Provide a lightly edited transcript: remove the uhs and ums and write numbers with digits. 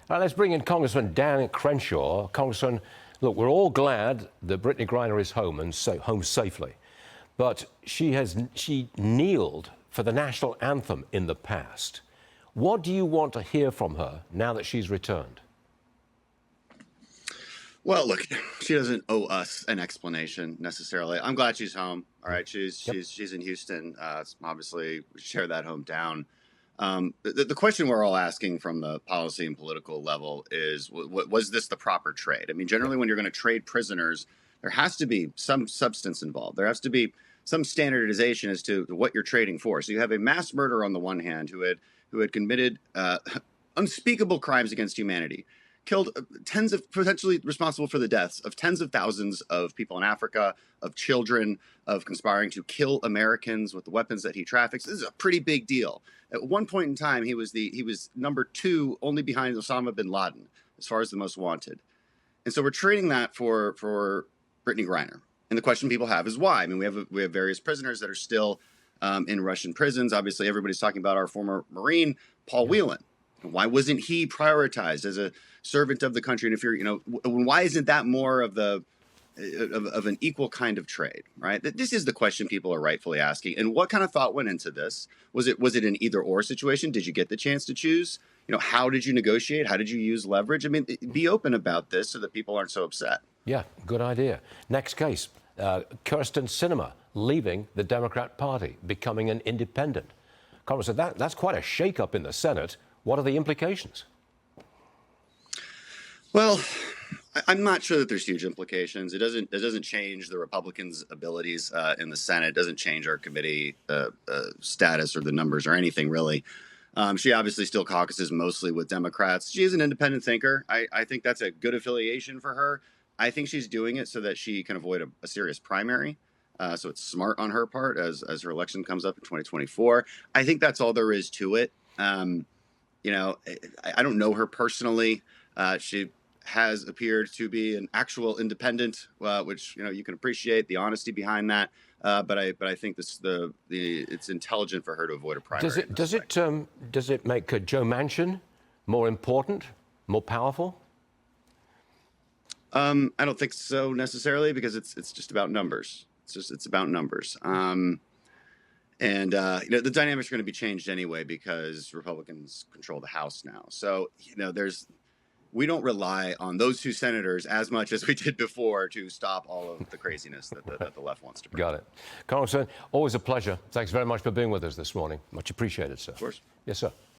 All right, let's bring in Congressman Dan Crenshaw. Congressman, look, we're all glad that Brittney Griner is home and home safely, but she kneeled for the national anthem in the past. What do you want to hear from her now that she's returned? Well, look, she doesn't owe us an explanation necessarily. I'm glad she's home. All right, she's in Houston. Obviously, we share that hometown. The question we're all asking from the policy and political level is, was this the proper trade? I mean, generally, when you're going to trade prisoners, there has to be some substance involved. There has to be some standardization as to what you're trading for. So you have a mass murderer on the one hand who had committed unspeakable crimes against humanity, killed potentially responsible for the deaths of tens of thousands of people in Africa, of children, of conspiring to kill Americans with the weapons that he traffics. This is a pretty big deal. At one point in time, he was number 2, only behind Osama bin Laden, as far as the most wanted. And so we're trading that for Brittney Griner. And the question people have is why? I mean, we have various prisoners that are still in Russian prisons. Obviously, everybody's talking about our former Marine, Paul Whelan. Why wasn't he prioritized as a servant of the country? And if you're, why isn't that more of an equal kind of trade, right? This is the question people are rightfully asking. And what kind of thought went into this? Was it an either or situation? Did you get the chance to choose? How did you negotiate? How did you use leverage? I mean, be open about this so that people aren't so upset. Yeah, good idea. Next case, Krysten Sinema leaving the Democrat Party, becoming an independent. Congressman, that's quite a shake-up in the Senate. What are the implications? Well, I'm not sure that there's huge implications. It doesn't change the Republicans' abilities in the Senate. It doesn't change our committee status or the numbers or anything really. She obviously still caucuses mostly with Democrats. She is an independent thinker. I think that's a good affiliation for her. I think she's doing it so that she can avoid a serious primary. So it's smart on her part as her election comes up in 2024. I think that's all there is to it. I don't know her personally. She has appeared to be an actual independent, which you can appreciate the honesty behind that. But I think it's intelligent for her to avoid a primary. Does it make Joe Manchin more important, more powerful? I don't think so necessarily, because it's just about numbers. It's about numbers. The dynamics are going to be changed anyway because Republicans control the House now. So we don't rely on those 2 senators as much as we did before to stop all of the craziness that the left wants to bring. Got it. Congressman, always a pleasure. Thanks very much for being with us this morning. Much appreciated, sir. Of course. Yes, sir.